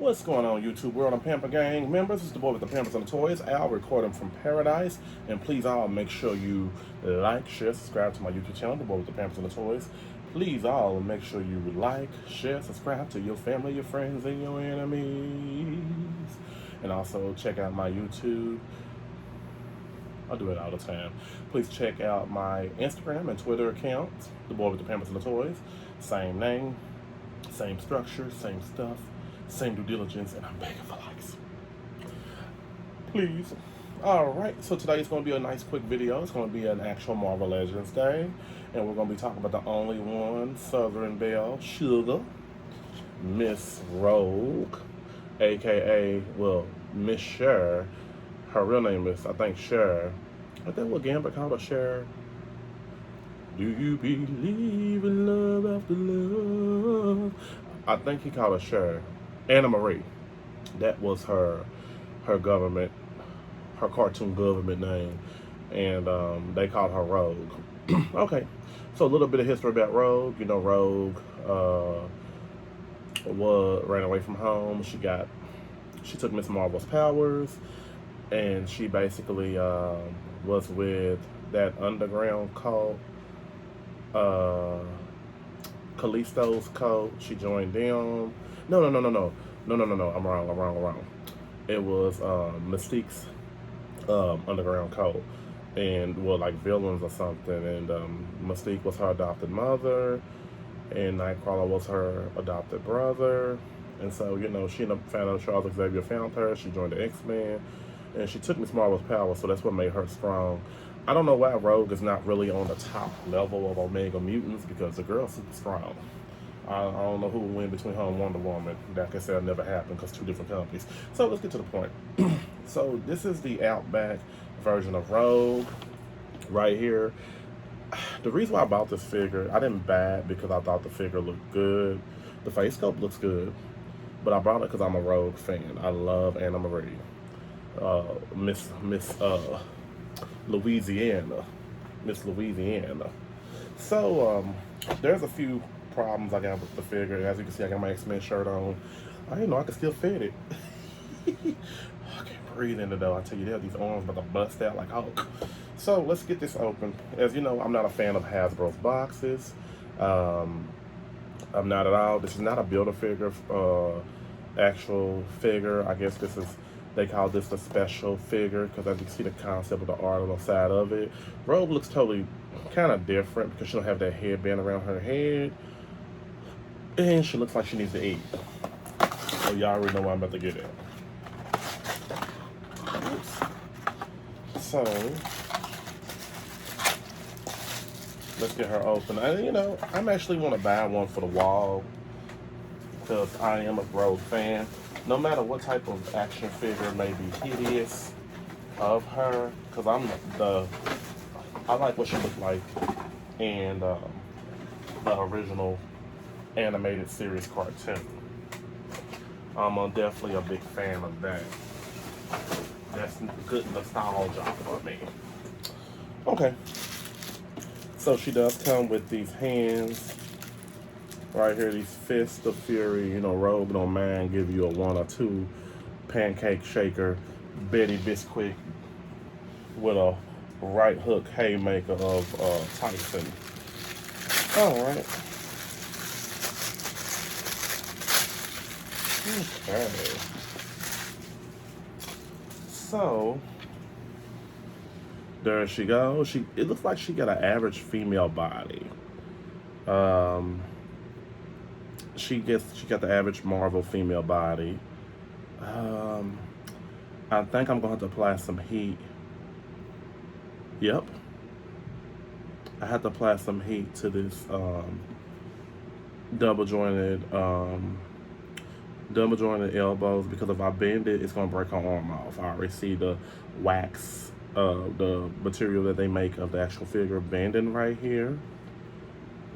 What's going on, YouTube world and Pamper Gang members? It's the boy with the Pampers and the Toys, Al, recording from paradise. And please all make sure you like, share, subscribe to my YouTube channel, the boy with the Pampers and the Toys. Please all make sure you like, share, subscribe to your family, your friends, and your enemies. And also check out my YouTube. I do it all the time. Please check out my Instagram and Twitter accounts, the boy with the Pampers and the Toys. Same name, same structure, same stuff, same due diligence, and I'm begging for likes. Please. Alright, so today is going to be a nice quick video. It's going to be an actual Marvel Legends day. And we're going to be talking about the only one, Southern Belle, Sugar, Miss Rogue, aka, well, Miss Cher. Her real name is, I think, Cher. I think what Gambit called her Cher. Do you believe in love after love? I think he called her Cher. Anna Marie. That was her government, her cartoon government name. And they called her Rogue. Okay. So a little bit of history about Rogue. You know, Rogue ran away from home. She took Miss Marvel's powers. And she basically was with that underground cult, Callisto's cult. She joined them. No. I'm wrong. It was Mystique's underground cult, and well, like villains or something. And Mystique was her adopted mother, and Nightcrawler was her adopted brother. And so, you know, she ended up finding out Charles Xavier found her. She joined the X-Men. And she took Miss Marvel's power, so that's what made her strong. I don't know why Rogue is not really on the top level of Omega Mutants, because the girl's super strong. I don't know who will win between her and Wonder Woman. Like I said, it never happened because two different companies. So let's get to the point. So this is the Outback version of Rogue right here. The reason why I bought this figure, I didn't buy it because I thought the figure looked good. The face sculpt looks good, but I bought it because I'm a Rogue fan. I love Anna Marie. Miss Louisiana. So there's a few problems I got with the figure. As you can see, I got my X-Men shirt on. I didn't know I could still fit it. I can't breathe in it though. I tell you that, these arms about to bust out like Hulk. So let's get this open. As you know, I'm not a fan of Hasbro's boxes. I'm not at all. This is not a Build-A-Figure actual figure. I guess this is, they call this a special figure because as you can see the concept of the art on the side of it. Rogue looks totally kind of different because she don't have that headband around her head. And she looks like she needs to eat. So y'all already know what I'm about to get at. Oops. So, let's get her open. And you know, I'm actually want to buy one for the wall because I am a Rogue fan. No matter what type of action figure may be hideous of her, because I like what she looked like in the original animated series cartoon. I'm definitely a big fan of that. That's good nostalgia for me. Okay. So she does come with these hands. Right here, these fists of fury. You know, Rogue don't mind give you a 1 or 2 pancake shaker, Betty Bisquick with a right hook haymaker of Tyson. All right. Okay. So there she goes. It looks like she got an average female body. She got the average Marvel female body. I think I'm going to have to apply some heat. Yep. I have to apply some heat to this double jointed elbows, because if I bend it, it's going to break her arm off. I already see the wax, the material that they make of the actual figure bending right here.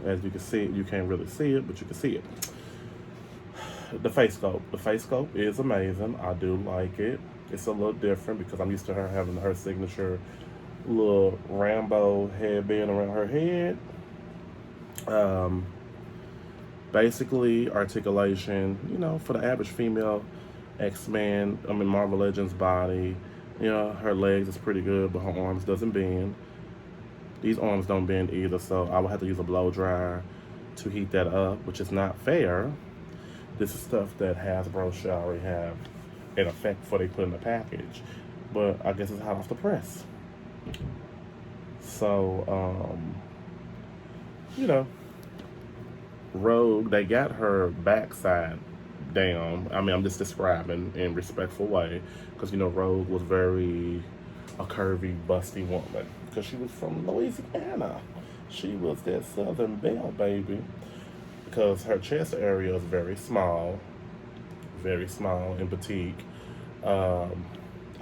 As you can see, you can't really see it, but you can see it. The face sculpt is amazing. I do like it. It's a little different because I'm used to her having her signature little Rambo headband around her head. Basically, articulation, for the average female X-Men, Marvel Legends body, her legs is pretty good, but her arms doesn't bend. These arms don't bend either, so I would have to use a blow dryer to heat that up, which is not fair. This is stuff that Hasbro should already have in effect before they put in the package. But I guess it's hot off the press. So, Rogue, they got her backside down. I'm just describing in a respectful way because, Rogue was very a curvy, busty woman because she was from Louisiana. She was that Southern Belle, baby. Because her chest area is very small and petite. I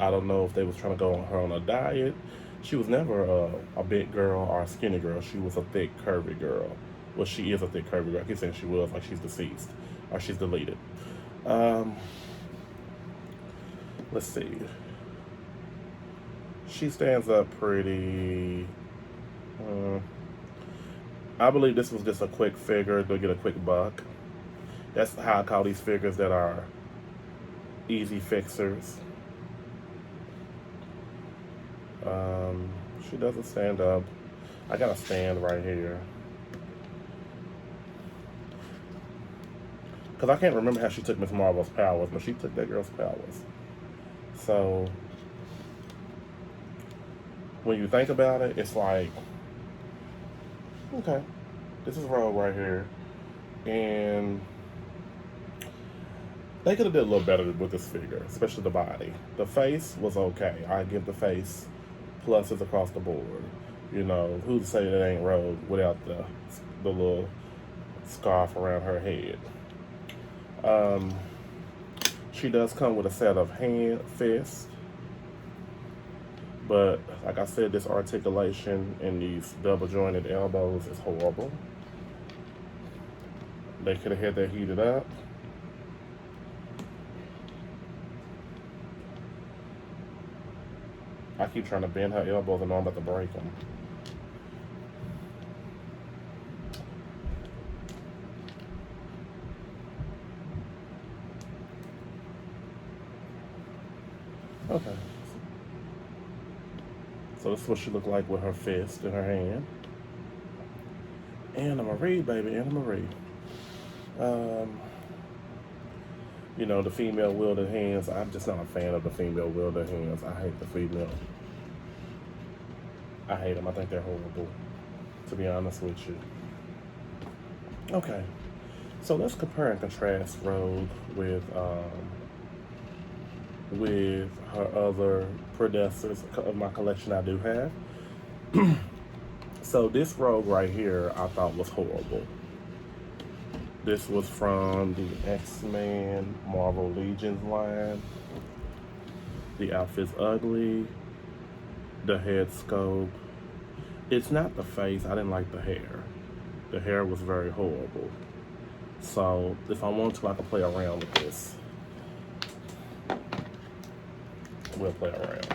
don't know if they was trying to go on her on a diet. She was never a big girl or a skinny girl. She was a thick, curvy girl. Well, she is a thick, curvy girl. I keep saying she was, like she's deceased or she's deleted. Let's see. She stands up pretty. I believe this was just a quick figure to get a quick buck. That's how I call these figures that are easy fixers. She doesn't stand up. I got a stand right here. Because I can't remember how she took Miss Marvel's powers, but she took that girl's powers. So, when you think about it, it's like, okay, this is Rogue right here. And they could have did a little better with this figure, especially the body. The face was okay. I give the face pluses across the board. Who'd say that ain't Rogue without the little scarf around her head? She does come with a set of fists. But like I said, this articulation in these double jointed elbows is horrible. They could have had that heated up. I keep trying to bend her elbows and I'm about to break them. Okay. So this is what she looked like with her fist in her hand. Anna Marie, baby, Anna Marie. The female wielded hands. I'm just not a fan of the female wielded hands. I hate the female. I hate them. I think they're horrible, to be honest with you. Okay. So let's compare and contrast Rogue with her other predecessors of my collection I do have. So this Rogue right here I thought was horrible. This was from the X-Men Marvel Legions line. The outfit's ugly. The head sculpt. It's not the face. I didn't like the hair. The hair was very horrible. So if I want to, I can play around with this. We'll play around.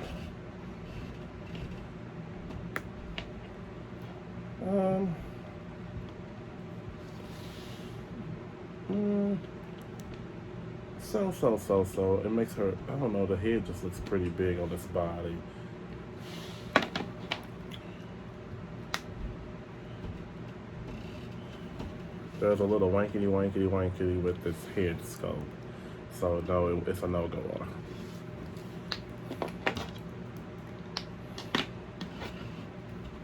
So. It makes her, I don't know, the head just looks pretty big on this body. There's a little wankety with this head sculpt. So no, it's a no-goer.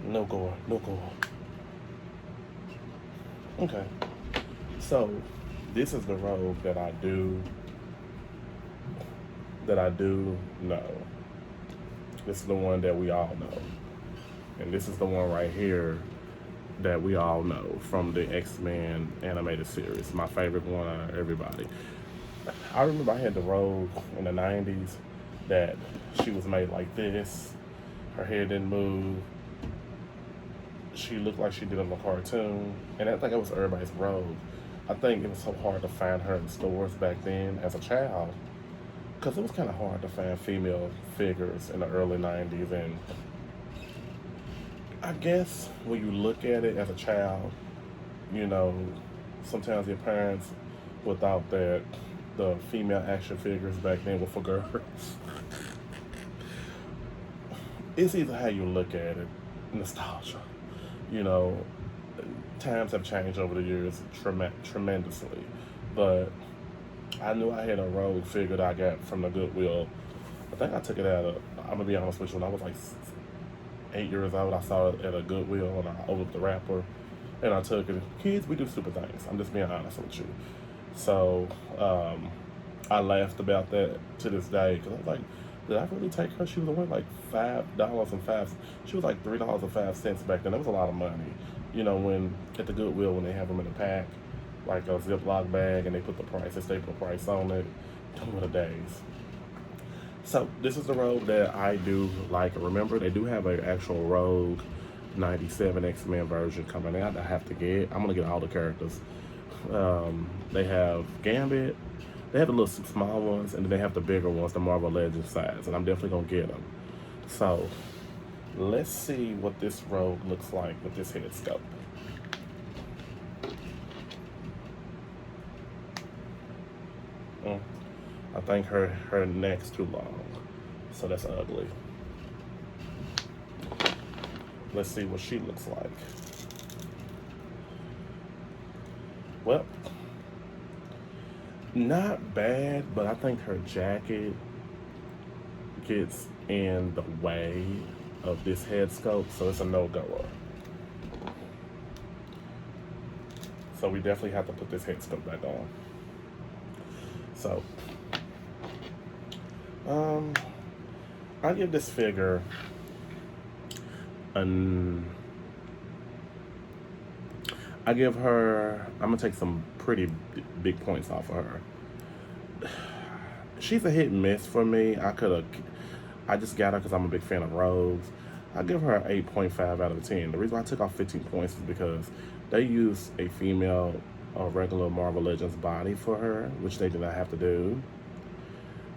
No goer. Okay. So this is the Rogue that I do know. This is the one that we all know. And this is the one right here that we all know from the X-Men animated series. My favorite one out of everybody. I remember I had the Rogue in the 90s that she was made like this. Her hair didn't move. She looked like she did in the cartoon. And I think it was everybody's Rogue. I think it was so hard to find her in stores back then as a child. Because it was kind of hard to find female figures in the early 90s. And I guess when you look at it as a child, sometimes your parents without that the female action figures back then were for girls. It's either how you look at it, nostalgia. You know, times have changed over the years tremendously, but I knew I had a Rogue figure that I got from the Goodwill. I think I took it at a. I'm gonna be honest with you. When I was like 8 years old, I saw it at a Goodwill and I opened the wrapper and I took it. Kids, we do stupid things. I'm just being honest with you. So I laughed about that to this day because I was like, did I really take her? She was only like $5.05. She was like $3.05 back then. That was a lot of money. You know, when at the Goodwill when they have them in a pack, like a Ziploc bag, and they put the price, they staple the price on it. Those were the days. So this is the Rogue that I do like. Remember, they do have an actual Rogue 97 X-Men version coming out. I have to get. I'm gonna get all the characters. They have Gambit. They have the little small ones, and then they have the bigger ones, the Marvel Legends size. And I'm definitely gonna get them. So let's see what this Rogue looks like with this head sculpt. I think her neck's too long, so that's ugly. Let's see what she looks like. Well, not bad, but I think her jacket gets in the way of this head sculpt, so it's a no-goer. So we definitely have to put this head sculpt back on. So, I give this figure I give her, I'm gonna take some pretty big points off of her. She's a hit and miss for me. I just got her because I'm a big fan of Rogues. I give her an 8.5 out of 10. The reason why I took off 15 points is because they used a female, a regular Marvel Legends body for her, which they did not have to do.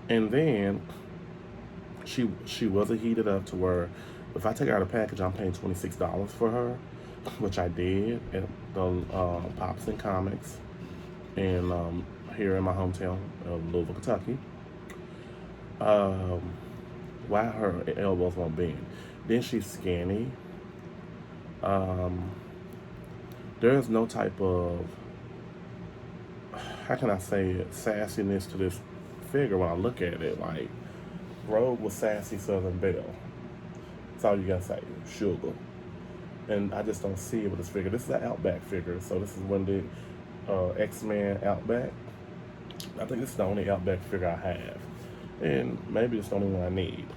And then she wasn't heated up to where if I take her out of the package, I'm paying $26 for her, which I did at the Pops and Comics in here in my hometown of Louisville, Kentucky. Why her elbows won't bend? Then she's skinny. There's no type of, how can I say it, sassiness to this figure when I look at it. Like, Rogue was sassy Southern Belle. That's all you gotta say, sugar. And I just don't see it with this figure. This is an Outback figure, so this is one of the X-Men Outback. I think this is the only Outback figure I have. And maybe it's the only one I need,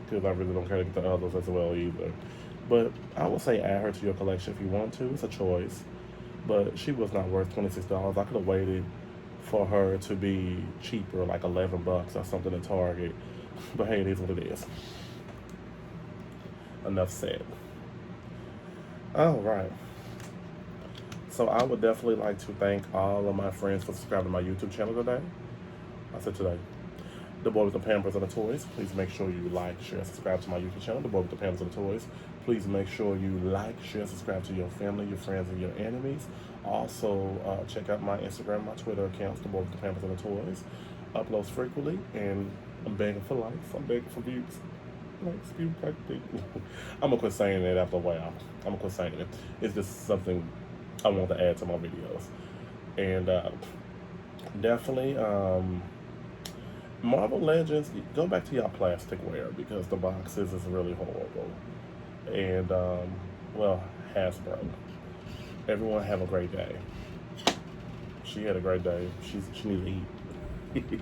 because I really don't care to get the others as well either. But I would say add her to your collection if you want to. It's a choice. But she was not worth $26. I could have waited for her to be cheaper, like $11 or something at Target. But hey, it is what it is. Enough said. All right. So I would definitely like to thank all of my friends for subscribing to my YouTube channel today. I said today. The Boy with the Pampers and the Toys. Please make sure you like, share, and subscribe to my YouTube channel, The Boy with the Pampers and the Toys. Please make sure you like, share, and subscribe to your family, your friends, and your enemies. Also, check out my Instagram, my Twitter accounts, The Boy with the Pampers and the Toys. Uploads frequently, and I'm begging for likes. I'm begging for views. Likes, views, I'm gonna quit saying that after a while. I'm gonna quit saying it. It's just something I want to add to my videos. And definitely, Marvel Legends, go back to your plasticware because the boxes is really horrible. And, well, Hasbro. Everyone have a great day. She had a great day. She needs to eat.